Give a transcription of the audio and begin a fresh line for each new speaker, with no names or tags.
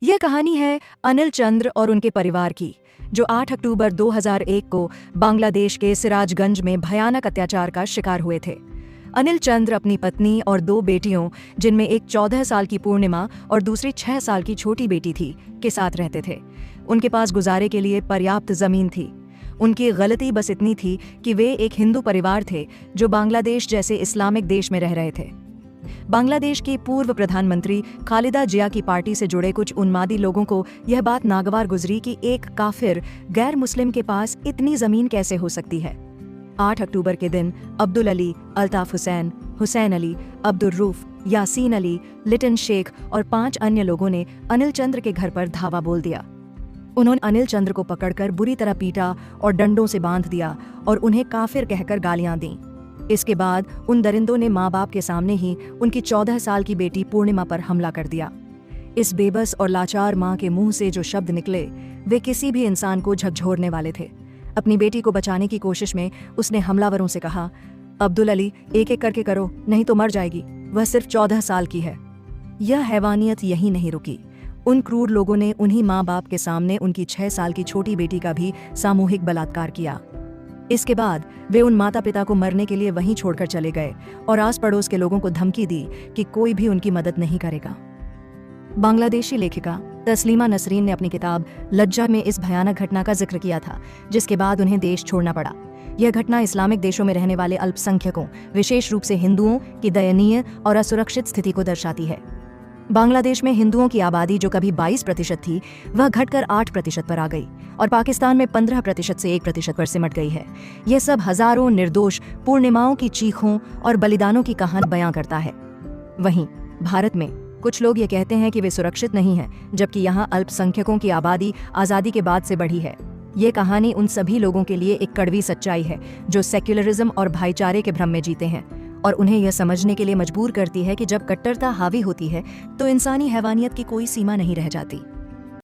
यह कहानी है अनिल चंद्र और उनके परिवार की, जो 8 अक्टूबर 2001 को बांग्लादेश के सिराजगंज में भयानक अत्याचार का शिकार हुए थे। अनिल चंद्र अपनी पत्नी और 2 बेटियों, जिनमें एक 14 साल की पूर्णिमा और दूसरी 6 साल की छोटी बेटी थी, के साथ रहते थे। उनके पास गुजारे के लिए पर्याप्त जमीन थी। उनकी गलती बस इतनी थी कि वे एक हिंदू परिवार थे जो बांग्लादेश जैसे इस्लामिक देश में रह रहे थे। बांग्लादेश की पूर्व प्रधानमंत्री खालिदा जिया की पार्टी से जुड़े कुछ उन्मादी लोगों को यह बात नागवार गुजरी कि एक काफिर गैर मुस्लिम के पास इतनी जमीन कैसे हो सकती है। 8 अक्टूबर के दिन अब्दुल अली, अल्ताफ हुसैन, हुसैन अली, अब्दुल रूफ, यासीन अली, लिटन शेख और 5 अन्य लोगों ने अनिल चंद्र के घर पर धावा बोल दिया। उन्होंने अनिल चंद्र को पकड़कर बुरी तरह पीटा और डंडों से बांध दिया और उन्हें काफिर कहकर गालियां दी। इसके बाद उन दरिंदों ने माँ बाप के सामने ही उनकी 14 साल की बेटी पूर्णिमा पर हमला कर दिया। इस बेबस और लाचार माँ के मुंह से जो शब्द निकले, वे किसी भी इंसान को झकझोरने वाले थे। अपनी बेटी को बचाने की कोशिश में उसने हमलावरों से कहा, अब्दुल अली, एक एक करके करो, नहीं तो मर जाएगी, वह सिर्फ 14 साल की है। यह हैवानियत यहीं नहीं रुकी। उन क्रूर लोगों ने उन्हीं माँ बाप के सामने उनकी 6 साल की छोटी बेटी का भी सामूहिक बलात्कार किया। इसके बाद वे उन माता पिता को मरने के लिए वहीं छोड़कर चले गए और आस पड़ोस के लोगों को धमकी दी कि कोई भी उनकी मदद नहीं करेगा। बांग्लादेशी लेखिका तस्लीमा नसरीन ने अपनी किताब लज्जा में इस भयानक घटना का जिक्र किया था, जिसके बाद उन्हें देश छोड़ना पड़ा। यह घटना इस्लामिक देशों में रहने वाले अल्पसंख्यकों, विशेष रूप से हिंदुओं की दयनीय और असुरक्षित स्थिति को दर्शाती है। बांग्लादेश में हिंदुओं की आबादी जो कभी 22% थी, वह घटकर 8% पर आ गई और पाकिस्तान में 15% से 1% पर सिमट गई है। यह सब हजारों निर्दोष पूर्णिमाओं की चीखों और बलिदानों की कहानी बयां करता है। वहीं भारत में कुछ लोग ये कहते हैं कि वे सुरक्षित नहीं हैं, जबकि यहाँ अल्पसंख्यकों की आबादी आज़ादी के बाद से बढ़ी है। ये कहानी उन सभी लोगों के लिए एक कड़वी सच्चाई है जो सेक्युलरिज्म और भाईचारे के भ्रम में जीते हैं, और उन्हें यह समझने के लिए मजबूर करती है कि जब कट्टरता हावी होती है तो इंसानी हैवानियत की कोई सीमा नहीं रह जाती।